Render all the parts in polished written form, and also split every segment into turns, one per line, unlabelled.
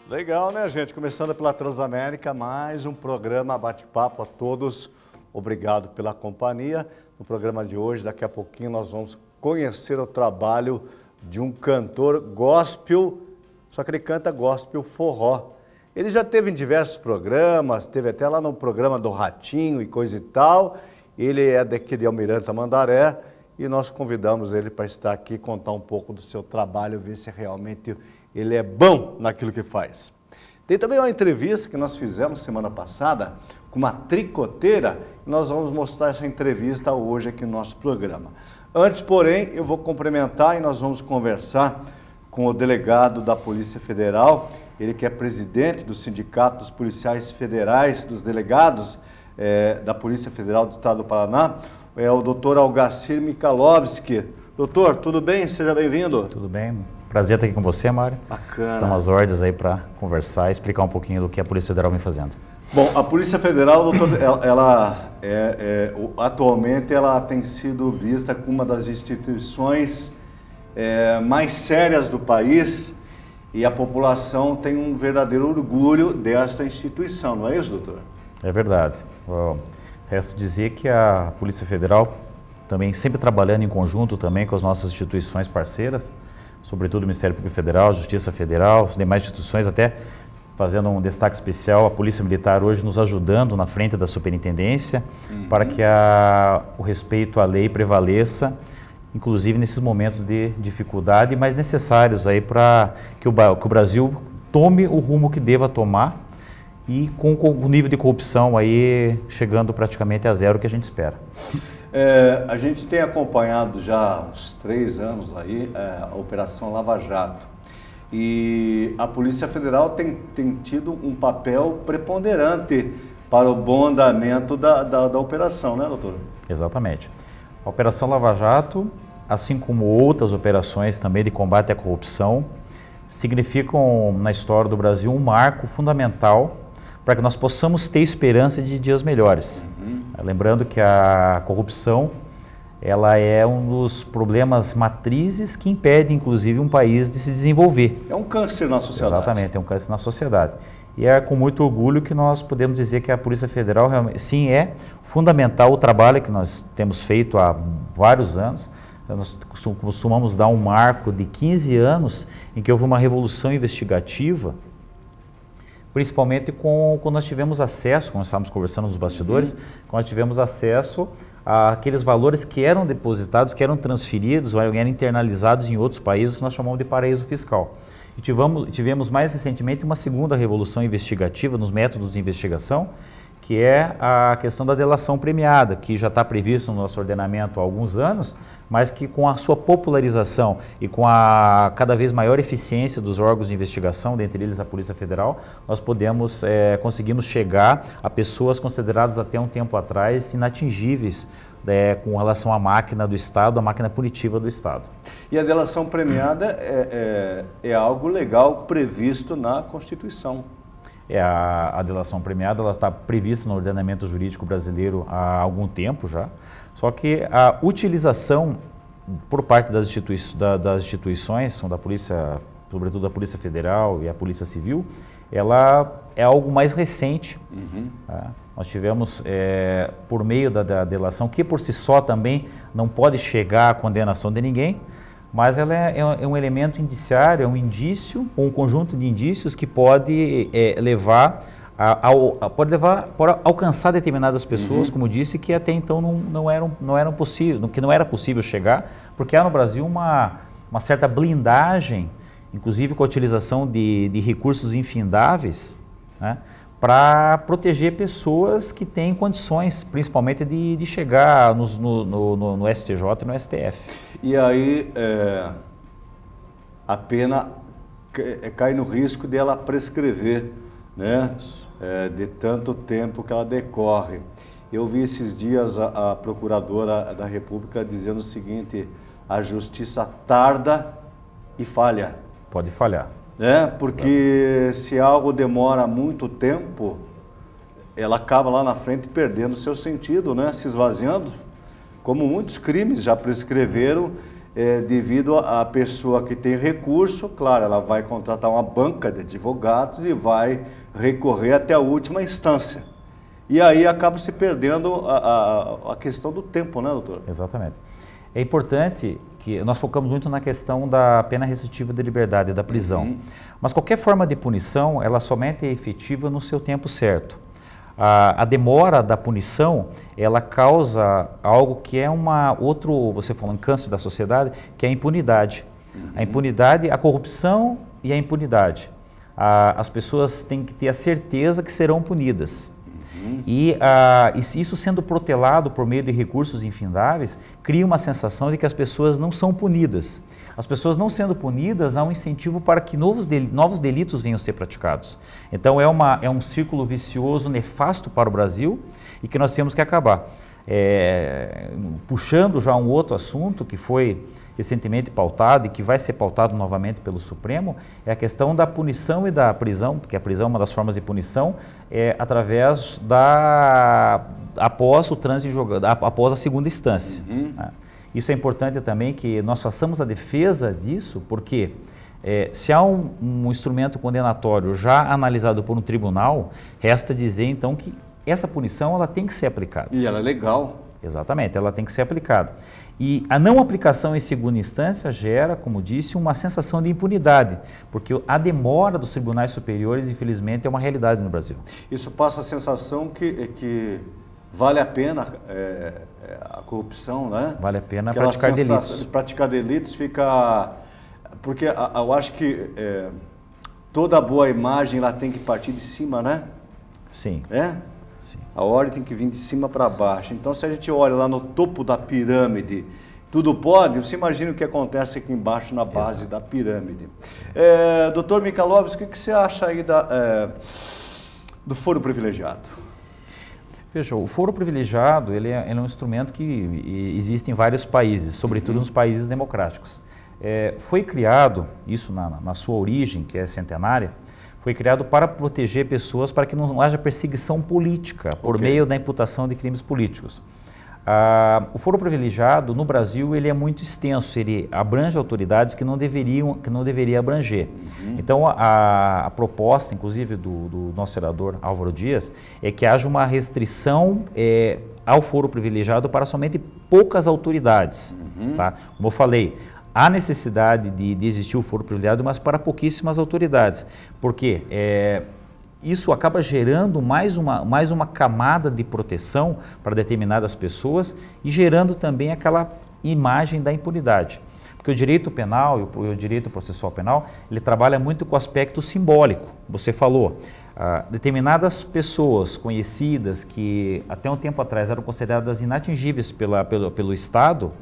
Legal, né, gente? Começando pela Transamérica, mais um programa Bate-Papo a todos. Obrigado pela companhia. No programa de hoje, daqui a pouquinho, nós vamos conhecer o trabalho de um cantor gospel, só que ele canta gospel forró. Ele já teve em diversos programas, teve até lá no programa do Ratinho e coisa e tal. Ele é daqui de Almirante Tamandaré e nós convidamos ele para estar aqui e contar um pouco do seu trabalho, ver se realmente ele é bom naquilo que faz. Tem também uma entrevista que nós fizemos semana passada com uma tricoteira e nós vamos mostrar essa entrevista hoje aqui no nosso programa. Antes, porém, eu vou cumprimentar e nós vamos conversar com o delegado da Polícia Federal, ele que é presidente do Sindicato dos Policiais Federais, dos delegados da Polícia Federal do Estado do Paraná, é o doutor Algacir Mikalovski. Doutor, tudo bem? Seja bem-vindo.
Tudo bem. Prazer estar aqui com você, Mário.
Bacana.
Estamos às ordens aí para conversar e explicar um pouquinho do que a Polícia Federal vem fazendo.
Bom, a Polícia Federal, doutor, atualmente ela tem sido vista como uma das instituições mais sérias do país e a população tem um verdadeiro orgulho desta instituição, não é isso, doutor? É
verdade. Resta dizer que a Polícia Federal também sempre trabalhando em conjunto também com as nossas instituições parceiras, sobretudo o Ministério Público Federal, Justiça Federal, as demais instituições, até fazendo um destaque especial, a Polícia Militar hoje nos ajudando na frente da superintendência para que o respeito à lei prevaleça, inclusive nesses momentos de dificuldade, mas necessários aí para que o Brasil tome o rumo que deva tomar e com o nível de corrupção aí chegando praticamente a zero que a gente espera.
A gente tem acompanhado já há uns 3 anos aí a Operação Lava Jato e a Polícia Federal tem tido um papel preponderante para o bom andamento da operação, né, doutor?
Exatamente. A Operação Lava Jato, assim como outras operações também de combate à corrupção, significam na história do Brasil um marco fundamental para que nós possamos ter esperança de dias melhores. Lembrando que a corrupção ela é um dos problemas matrizes que impede, inclusive, um país de se desenvolver.
É um câncer na sociedade.
Exatamente, é um câncer na sociedade. E é com muito orgulho que nós podemos dizer que a Polícia Federal, sim, é fundamental o trabalho que nós temos feito há vários anos. Nós costumamos dar um marco de 15 anos em que houve uma revolução investigativa, principalmente quando nós tivemos acesso, quando estávamos conversando nos bastidores, quando nós tivemos acesso àqueles valores que eram depositados, que eram transferidos, ou eram internalizados em outros países que nós chamamos de paraíso fiscal. E tivemos mais recentemente uma segunda revolução investigativa nos métodos de investigação, que é a questão da delação premiada, que já está previsto no nosso ordenamento há alguns anos, mas que com a sua popularização e com a cada vez maior eficiência dos órgãos de investigação, dentre eles a Polícia Federal, nós conseguimos chegar a pessoas consideradas até um tempo atrás inatingíveis com relação à máquina do Estado, à máquina punitiva do Estado.
E a delação premiada é algo legal previsto na Constituição.
A delação premiada ela está prevista no ordenamento jurídico brasileiro há algum tempo já, só que a utilização por parte das instituições, da Polícia, sobretudo da Polícia Federal e a Polícia Civil, ela é algo mais recente. Tá? Nós tivemos, por meio da delação, que por si só também não pode chegar à condenação de ninguém, mas ela é um elemento indiciário, é um indício, um conjunto de indícios que pode levar a alcançar determinadas pessoas, como disse, que até então não era possível chegar, porque há no Brasil uma certa blindagem, inclusive com a utilização de recursos infindáveis, né, para proteger pessoas que têm condições, principalmente de chegar no STJ e no STF.
E aí a pena cai no risco de ela prescrever, né? De tanto tempo que ela decorre. Eu vi esses dias a Procuradora da República dizendo o seguinte: a justiça tarda e falha.
Pode falhar.
Porque se algo demora muito tempo, ela acaba lá na frente perdendo seu sentido, né? Se esvaziando, como muitos crimes já prescreveram devido à pessoa que tem recurso, claro, ela vai contratar uma banca de advogados e vai recorrer até a última instância. E aí acaba se perdendo a questão do tempo, né, doutor?
Exatamente. É importante que nós focamos muito na questão da pena restritiva de liberdade, da prisão. Mas qualquer forma de punição, ela somente é efetiva no seu tempo certo. A demora da punição, ela causa algo que é você falou, um câncer da sociedade, que é a impunidade. A impunidade, a corrupção e a impunidade. As pessoas têm que ter a certeza que serão punidas. E isso sendo protelado por meio de recursos infindáveis, cria uma sensação de que as pessoas não são punidas. As pessoas não sendo punidas, há um incentivo para que novos delitos venham a ser praticados. Então é um círculo vicioso, nefasto para o Brasil e que nós temos que acabar. Puxando já um outro assunto que foi recentemente pautado e que vai ser pautado novamente pelo Supremo, é a questão da punição e da prisão, porque a prisão é uma das formas de punição, através após o trânsito julgado, após a segunda instância. Isso é importante também que nós façamos a defesa disso, porque se há um instrumento condenatório já analisado por um tribunal, resta dizer então que essa punição ela tem que ser aplicada.
E ela é legal.
Exatamente, ela tem que ser aplicada. E a não aplicação em segunda instância gera, como disse, uma sensação de impunidade, porque a demora dos tribunais superiores, infelizmente, é uma realidade no Brasil.
Isso passa a sensação que vale a pena a corrupção, né?
Vale a pena
aquela
praticar delitos.
Praticar delitos fica... Porque eu acho que toda boa imagem ela tem que partir de cima, né?
Sim.
Sim. A ordem tem que vir de cima para baixo. Então, se a gente olha lá no topo da pirâmide, tudo pode, você imagina o que acontece aqui embaixo na base da pirâmide. Doutor Michalovski, o que você acha aí do foro privilegiado?
Veja, o foro privilegiado ele é um instrumento que existe em vários países, sobretudo nos países democráticos. Foi criado, isso na sua origem, que é centenária, foi criado para proteger pessoas para que não haja perseguição política por meio da imputação de crimes políticos. O foro privilegiado no Brasil ele é muito extenso, ele abrange autoridades que não deveria abranger. Então a proposta, inclusive do nosso senador Álvaro Dias, é que haja uma restrição ao foro privilegiado para somente poucas autoridades. Tá? Como eu falei, há necessidade de existir o foro privilegiado, mas para pouquíssimas autoridades, porque isso acaba gerando mais uma camada de proteção para determinadas pessoas e gerando também aquela imagem da impunidade. Porque o direito penal e o direito processual penal, ele trabalha muito com o aspecto simbólico. Você falou, determinadas pessoas conhecidas que até um tempo atrás eram consideradas inatingíveis pelo Estado,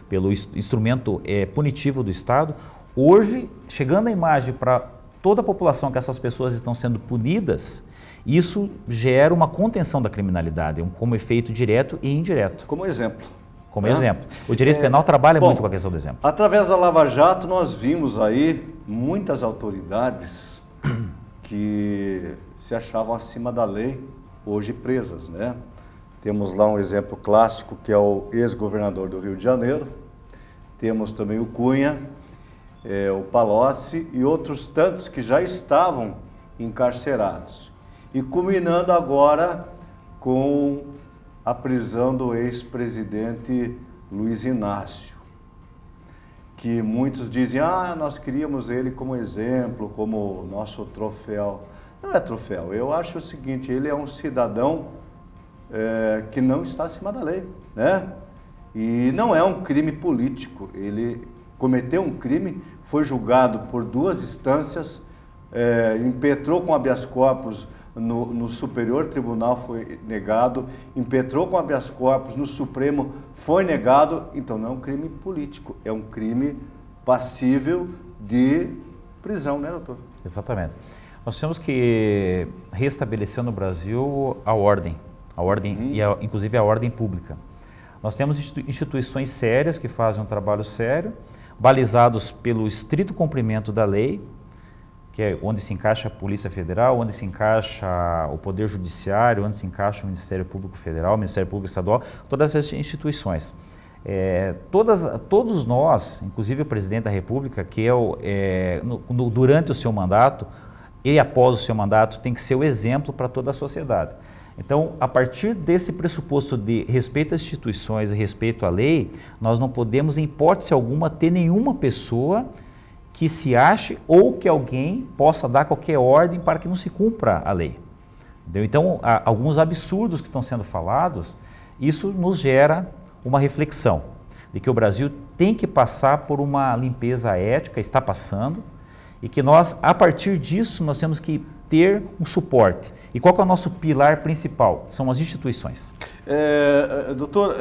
pelo instrumento punitivo do Estado, hoje, chegando a imagem para toda a população que essas pessoas estão sendo punidas, isso gera uma contenção da criminalidade, como efeito direto e indireto.
Como exemplo.
Como exemplo. O direito penal trabalha muito com a questão do exemplo.
Através da Lava Jato, nós vimos aí muitas autoridades que se achavam acima da lei, hoje presas, né? Temos lá um exemplo clássico, que é o ex-governador do Rio de Janeiro. Temos também o Cunha, o Palocci e outros tantos que já estavam encarcerados. E culminando agora com a prisão do ex-presidente Luiz Inácio, que muitos dizem, nós queríamos ele como exemplo, como nosso troféu. Não é troféu, eu acho o seguinte, ele é um cidadão que não está acima da lei, né? E não é um crime político, ele cometeu um crime, foi julgado por 2 instâncias, impetrou com habeas corpus no Superior Tribunal, foi negado, impetrou com habeas corpus no Supremo, foi negado, então não é um crime político, é um crime passível de prisão, né, doutor?
Exatamente. Nós temos que restabelecer no Brasil a ordem e inclusive a ordem pública. Nós temos instituições sérias que fazem um trabalho sério, balizados pelo estrito cumprimento da lei, que é onde se encaixa a Polícia Federal, onde se encaixa o Poder Judiciário, onde se encaixa o Ministério Público Federal, o Ministério Público Estadual, todas essas instituições. Todos nós, inclusive o presidente da República, que durante o seu mandato e após o seu mandato, tem que ser o exemplo para toda a sociedade. Então, a partir desse pressuposto de respeito às instituições e respeito à lei, nós não podemos, em hipótese alguma, ter nenhuma pessoa que se ache ou que alguém possa dar qualquer ordem para que não se cumpra a lei. Entendeu? Então, alguns absurdos que estão sendo falados, isso nos gera uma reflexão de que o Brasil tem que passar por uma limpeza ética, está passando, e que nós, a partir disso, nós temos que ter um suporte. E qual que é o nosso pilar principal? São as instituições.
Doutor,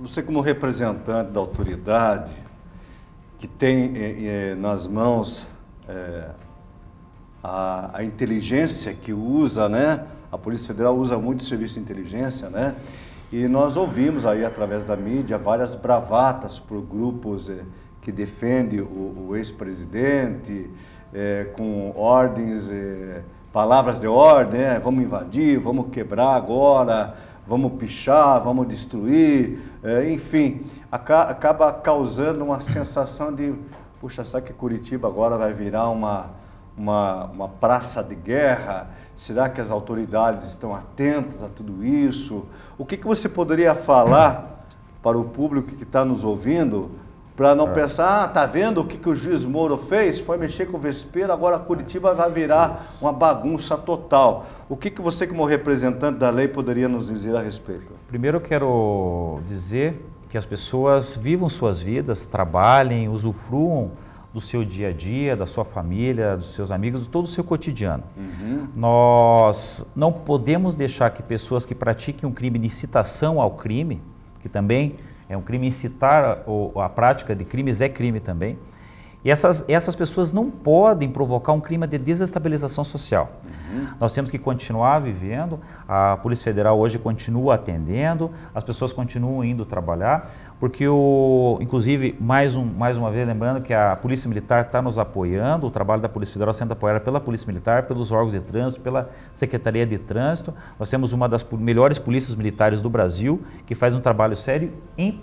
você como representante da autoridade, que tem nas mãos a inteligência que usa, né? A Polícia Federal usa muito o serviço de inteligência, né? E nós ouvimos aí através da mídia várias bravatas por grupos que defendem o ex-presidente, com ordens, palavras de ordem, né? Vamos invadir, vamos quebrar agora, vamos pichar, vamos destruir, enfim, acaba causando uma sensação de, puxa, será que Curitiba agora vai virar uma praça de guerra? Será que as autoridades estão atentas a tudo isso? O que você poderia falar para o público que está nos ouvindo, para não pensar, tá vendo o que o juiz Moro fez? Foi mexer com o vespeiro, agora Curitiba vai virar uma bagunça total. O que você, como representante da lei, poderia nos dizer a respeito? Primeiro eu quero dizer que as pessoas vivam suas vidas, trabalhem, usufruam do seu dia a dia, da sua família, dos seus amigos, de todo o seu cotidiano. Nós não podemos deixar que pessoas que pratiquem um crime de incitação ao crime, que também é um crime incitar a prática de crimes, é crime também. E essas pessoas não podem provocar um clima de desestabilização social. Nós temos que continuar vivendo, a Polícia Federal hoje continua atendendo, as pessoas continuam indo trabalhar, porque, inclusive, mais uma vez, lembrando que a Polícia Militar está nos apoiando, o trabalho da Polícia Federal sendo apoiado pela Polícia Militar, pelos órgãos de trânsito, pela Secretaria de Trânsito. Nós temos uma das melhores polícias militares do Brasil, que faz um trabalho sério em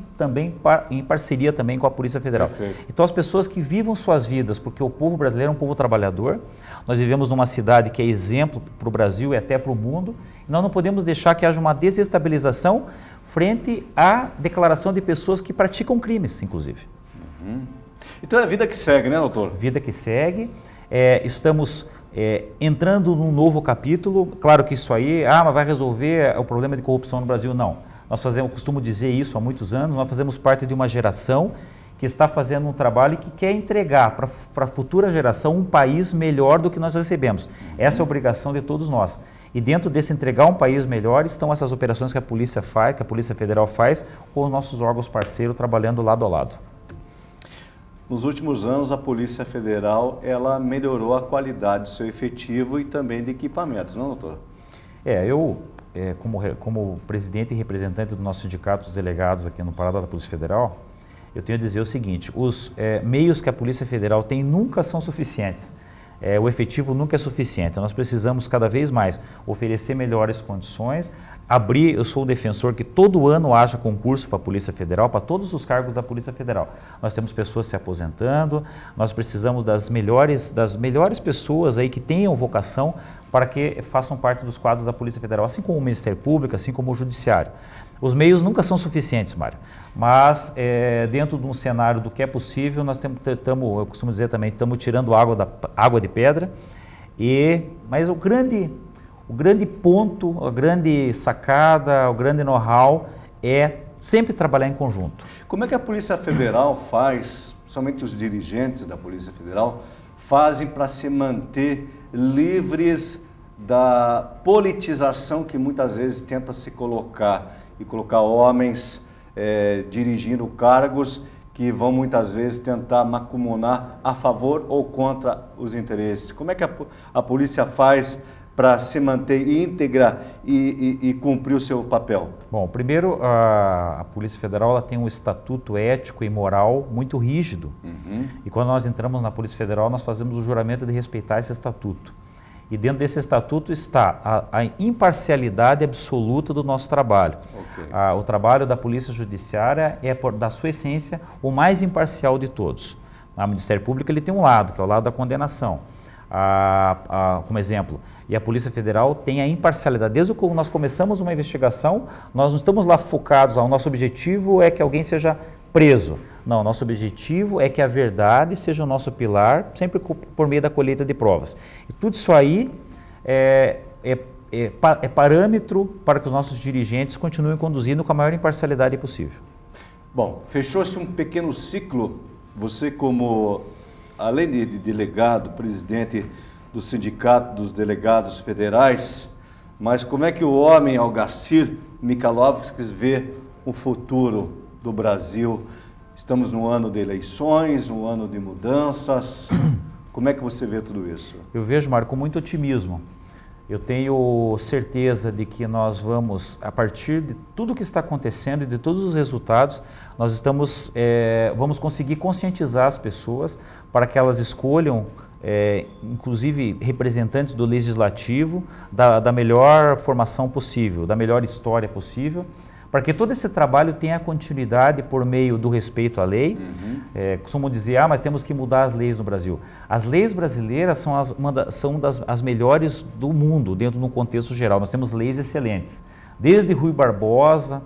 parceria também com a Polícia Federal. Perfeito. Então, as pessoas que vivam suas vidas, porque o povo brasileiro é um povo trabalhador, nós vivemos numa cidade que é exemplo para o Brasil e até para o mundo, e nós não podemos deixar que haja uma desestabilização frente à declaração de pessoas que praticam crimes, inclusive. Então é a vida que segue, né, doutor? Vida que segue. Estamos entrando num novo capítulo. Claro que isso aí, mas vai resolver o problema de corrupção no Brasil? Não. Eu costumo dizer isso há muitos anos, nós fazemos parte de uma geração que está fazendo um trabalho e que quer entregar para a futura geração um país melhor do que nós recebemos. Essa é a obrigação de todos nós. E dentro desse entregar um país melhor estão essas operações que a Polícia faz, que a Polícia Federal faz, com os nossos órgãos parceiros trabalhando lado a lado. Nos últimos anos, a Polícia Federal ela melhorou a qualidade do seu efetivo e também de equipamentos, não, doutor? Como presidente e representante do nosso sindicato dos delegados aqui no Pará da Polícia Federal, eu tenho a dizer o seguinte: os meios que a Polícia Federal tem nunca são suficientes. O efetivo nunca é suficiente. Nós precisamos cada vez mais oferecer melhores condições, eu sou o defensor que todo ano haja concurso para a Polícia Federal, para todos os cargos da Polícia Federal. Nós temos pessoas se aposentando, nós precisamos das melhores pessoas aí que tenham vocação para que façam parte dos quadros da Polícia Federal, assim como o Ministério Público, assim como o Judiciário. Os meios nunca são suficientes, Mário, mas dentro de um cenário do que é possível, nós eu costumo dizer também, estamos tirando água de pedra, mas o grande ponto, a grande sacada, o grande know-how é sempre trabalhar em conjunto. Como é que a Polícia Federal faz, somente os dirigentes da Polícia Federal, fazem para se manter livres da politização que muitas vezes tenta se colocar e colocar homens dirigindo cargos que vão muitas vezes tentar macumunar a favor ou contra os interesses? Como é que a polícia faz para se manter íntegra e cumprir o seu papel? Bom, primeiro, a Polícia Federal ela tem um estatuto ético e moral muito rígido. E quando nós entramos na Polícia Federal, nós fazemos o juramento de respeitar esse estatuto.
E dentro desse estatuto está a imparcialidade absoluta do nosso trabalho.
Okay.
O trabalho da Polícia Judiciária é, da sua essência, o mais imparcial de todos. O Ministério Público ele tem um lado, que é o lado da condenação. Como exemplo, e a Polícia Federal tem a imparcialidade. Desde que nós começamos uma investigação, nós não estamos lá focados, o nosso objetivo é que alguém seja preso. Não, nosso objetivo é que a verdade seja o nosso pilar, sempre por meio da colheita de provas. E tudo isso aí é parâmetro para que os nossos dirigentes continuem conduzindo com a maior imparcialidade possível.
Bom, fechou-se um pequeno ciclo. Você como, além de delegado, presidente do Sindicato dos Delegados Federais, mas como é que o homem Algacir Mikalovski vê o futuro do Brasil? Estamos no ano de eleições, no ano de mudanças. Como é que você vê tudo isso?
Eu vejo, Mário, com muito otimismo. Eu tenho certeza de que nós vamos, a partir de tudo que está acontecendo e de todos os resultados, nós vamos conseguir conscientizar as pessoas para que elas escolham, inclusive representantes do Legislativo, da melhor formação possível, da melhor história possível, para que todo esse trabalho tenha continuidade por meio do respeito à lei. Costumam dizer, mas temos que mudar as leis no Brasil. As leis brasileiras são as melhores do mundo, dentro de um contexto geral. Nós temos leis excelentes, desde Rui Barbosa,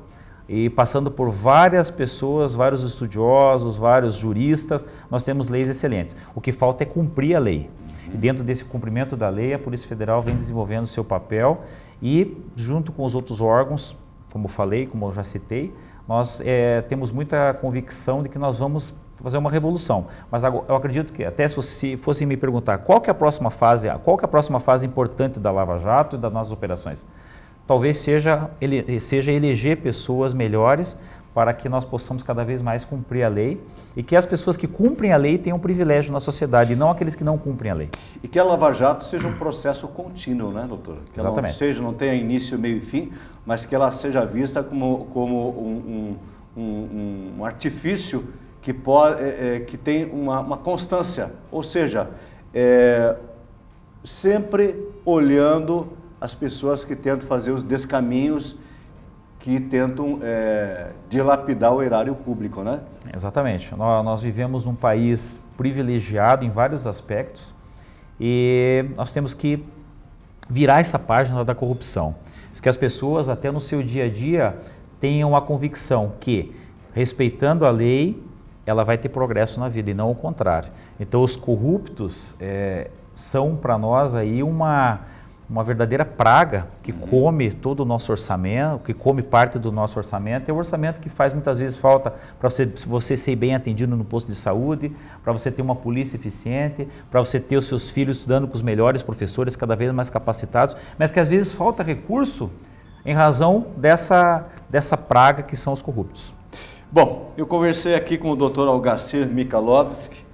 e passando por várias pessoas, vários estudiosos, vários juristas, nós temos leis excelentes. O que falta é cumprir a lei. E dentro desse cumprimento da lei, a Polícia Federal vem desenvolvendo seu papel e, junto com os outros órgãos, como falei, como eu já citei, nós temos muita convicção de que nós vamos fazer uma revolução. Mas eu acredito que, até se fossem me perguntar qual que é a próxima fase importante da Lava Jato e das nossas operações, talvez seja eleger pessoas melhores para que nós possamos cada vez mais cumprir a lei e que as pessoas que cumprem a lei tenham um privilégio na sociedade e não aqueles que não cumprem a lei.
E que a Lava Jato seja um processo contínuo, né, doutor? Que
Exatamente.
Ela não tenha início, meio e fim, mas que ela seja vista como um artifício que tem uma constância, ou seja, sempre olhando as pessoas que tentam fazer os descaminhos, que tentam dilapidar o erário público, né?
Exatamente. Nós vivemos num país privilegiado em vários aspectos e nós temos que virar essa página da corrupção. Que as pessoas, até no seu dia a dia, tenham a convicção que, respeitando a lei, ela vai ter progresso na vida e não o contrário. Então, os corruptos são para nós aí uma verdadeira praga que come todo o nosso orçamento, que come parte do nosso orçamento. É o orçamento que faz muitas vezes falta para você ser bem atendido no posto de saúde, para você ter uma polícia eficiente, para você ter os seus filhos estudando com os melhores professores, cada vez mais capacitados, mas que às vezes falta recurso em razão dessa praga que são os corruptos.
Bom, eu conversei aqui com o Dr. Algacir Mikalovski,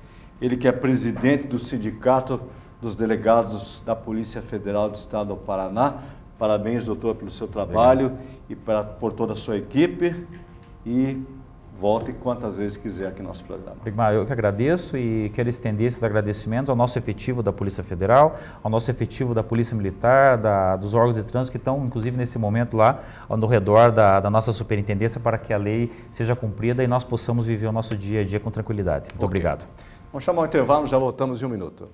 ele que é presidente do Sindicato dos Delegados da Polícia Federal do Estado do Paraná. Parabéns, doutor, pelo seu trabalho. Obrigado. E por toda a sua equipe. E volte quantas vezes quiser aqui no nosso programa.
Eu que agradeço e quero estender esses agradecimentos ao nosso efetivo da Polícia Federal, ao nosso efetivo da Polícia Militar, dos órgãos de trânsito que estão, inclusive, nesse momento lá, ao redor da nossa superintendência, para que a lei seja cumprida e nós possamos viver o nosso dia a dia com tranquilidade. Muito obrigado.
Vamos chamar o intervalo, já voltamos em um minuto.